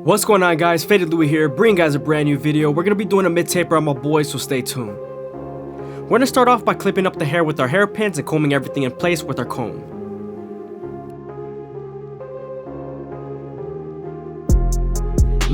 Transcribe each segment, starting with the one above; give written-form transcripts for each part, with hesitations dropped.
What's going on, guys? FadeitLuie here, bringing you guys a brand new video. We're going to be doing a mid-taper on my boys, so stay tuned. We're going to start off by clipping up the hair with our hairpins and combing everything in place with our comb.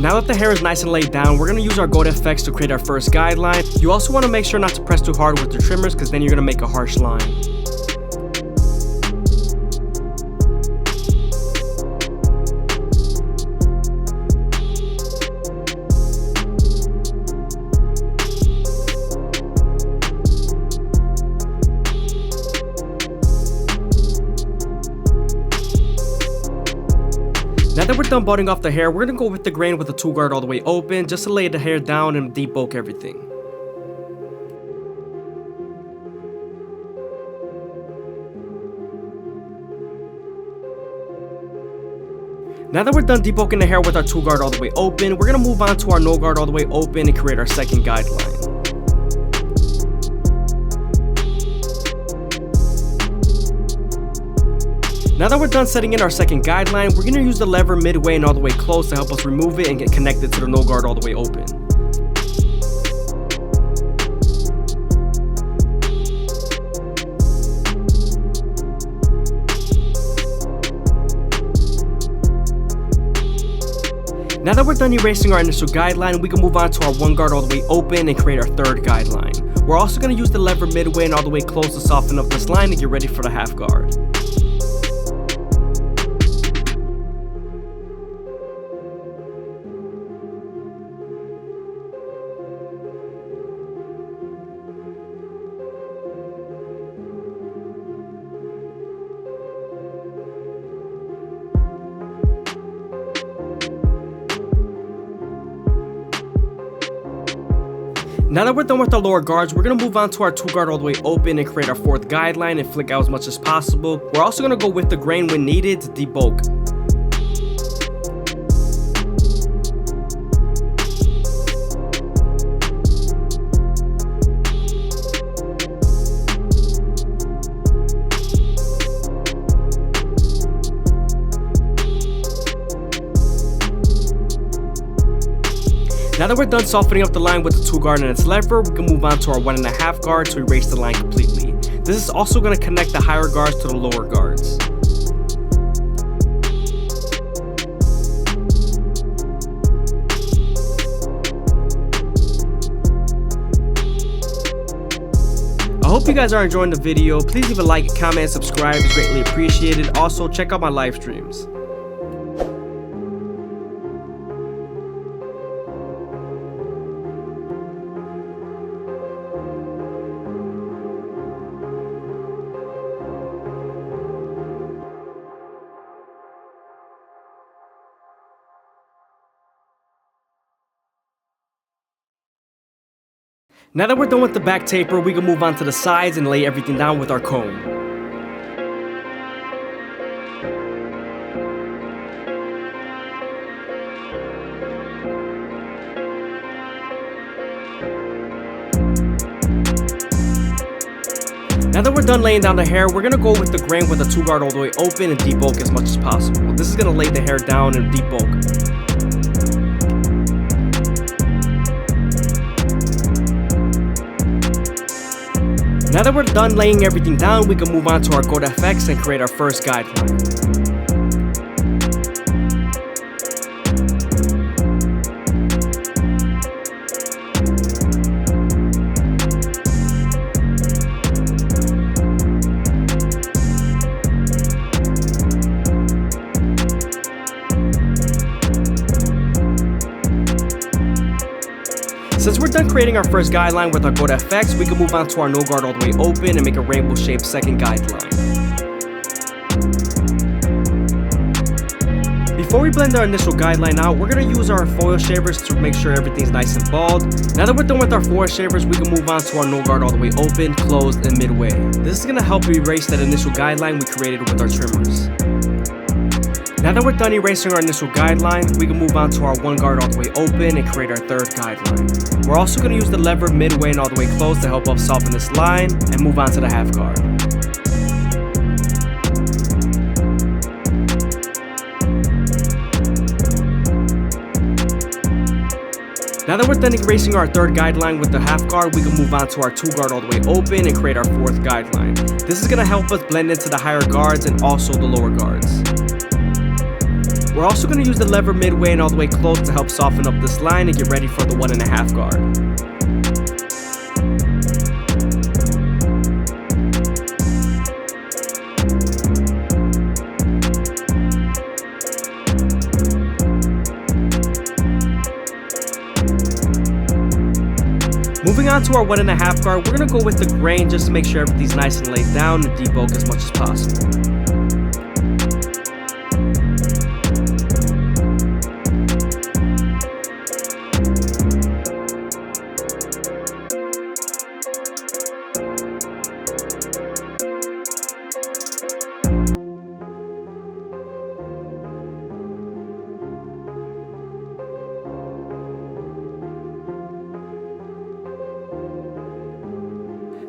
Now that the hair is nice and laid down, we're going to use our gold effects to create our first guideline. You also want to make sure not to press too hard with your trimmers, because then you're going to make a harsh line. Now that we're done butting off the hair, we're going to go with the grain with the tool guard all the way open, just to lay the hair down and debulk everything. Now that we're done debulking the hair with our tool guard all the way open, we're going to move on to our no guard all the way open and create our second guideline. Now that we're done setting in our second guideline, we're going to use the lever midway and all the way close to help us remove it and get connected to the no guard all the way open. Now that we're done erasing our initial guideline, we can move on to our one guard all the way open and create our third guideline. We're also going to use the lever midway and all the way close to soften up this line and get ready for the half guard. Now that we're done with our lower guards, we're going to move on to our two guard all the way open and create our fourth guideline and flick out as much as possible. We're also going to go with the grain when needed to debulk. Now that we're done softening up the line with the tool guard and its lever, we can move on to our 1.5 guard to erase the line completely. This is also going to connect the higher guards to the lower guards. I hope you guys are enjoying the video. Please leave a like, comment, and subscribe. It's greatly appreciated. Also, check out my live streams. Now that we're done with the back taper, we can move on to the sides and lay everything down with our comb. Now that we're done laying down the hair, we're going to go with the grain with the two guard all the way open and debulk as much as possible. This is going to lay the hair down and debulk. Now that we're done laying everything down, we can move on to our gold effects and create our first guideline. Since we're done creating our first guideline with our gold effects, we can move on to our no guard all the way open and make a rainbow shaped second guideline. Before we blend our initial guideline out, we're going to use our foil shavers to make sure everything's nice and bald. Now that we're done with our foil shavers, we can move on to our no guard all the way open, closed, and midway. This is going to help erase that initial guideline we created with our trimmers. Now that we're done erasing our initial guideline, we can move on to our one guard all the way open and create our third guideline. We're also going to use the lever midway and all the way close to help us soften this line and move on to the half guard. Now that we're done erasing our third guideline with the half guard, we can move on to our 2 guard all the way open and create our 4th guideline. This is going to help us blend into the higher guards and also the lower guards. We're also going to use the lever midway and all the way close to help soften up this line and get ready for the 1.5 guard. Moving on to our 1.5 guard, we're going to go with the grain just to make sure everything's nice and laid down and debulk as much as possible.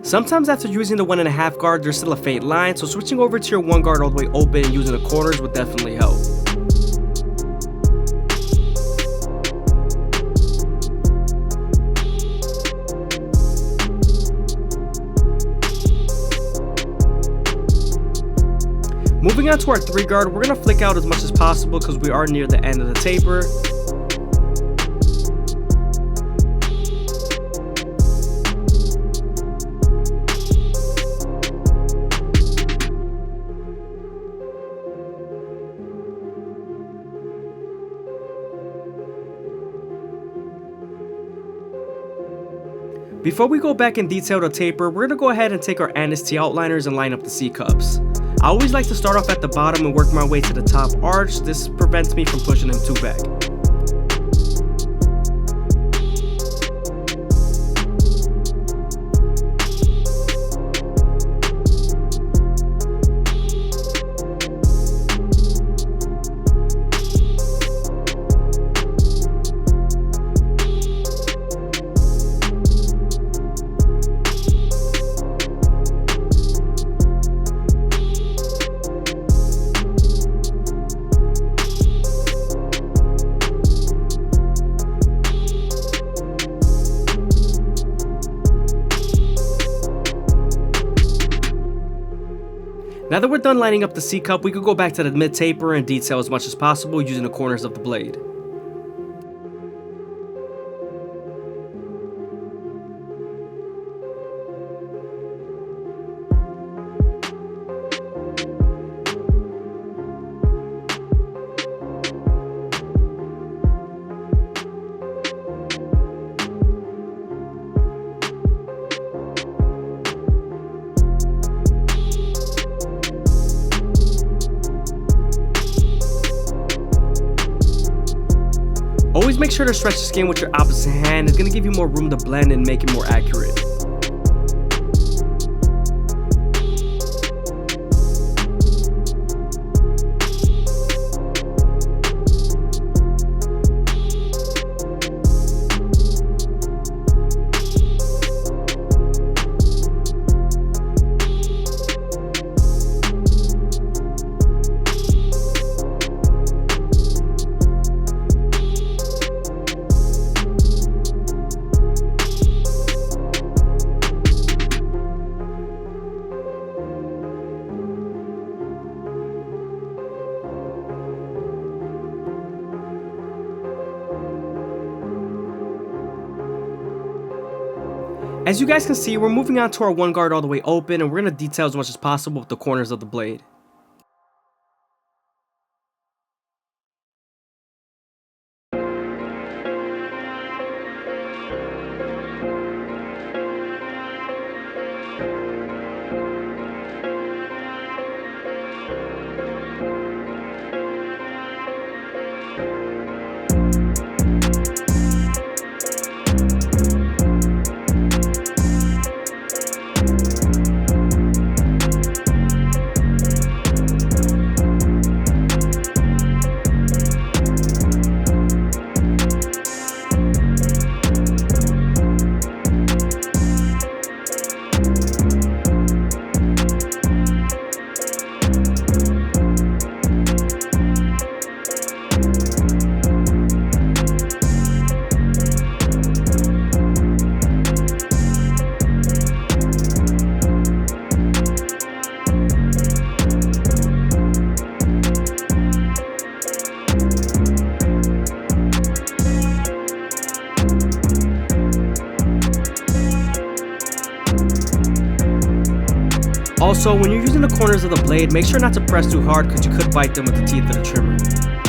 Sometimes after using the 1.5 guard, there's still a faint line, so switching over to your 1 guard all the way open and using the corners would definitely help. Moving on to our 3 guard, we're going to flick out as much as possible because we are near the end of the taper. Before we go back and detail the taper, we're going to go ahead and take our Annis T outliners and line up the C-cups. I always like to start off at the bottom and work my way to the top arch. This prevents me from pushing them too back. Now that we're done lining up the C-cup, we could go back to the mid-taper and detail as much as possible using the corners of the blade. Always make sure to stretch the skin with your opposite hand. It's going to give you more room to blend and make it more accurate. As you guys can see, we're moving on to our 1 guard all the way open, and we're going to detail as much as possible with the corners of the blade. Also, when you're using the corners of the blade, make sure not to press too hard because you could bite them with the teeth of the trimmer.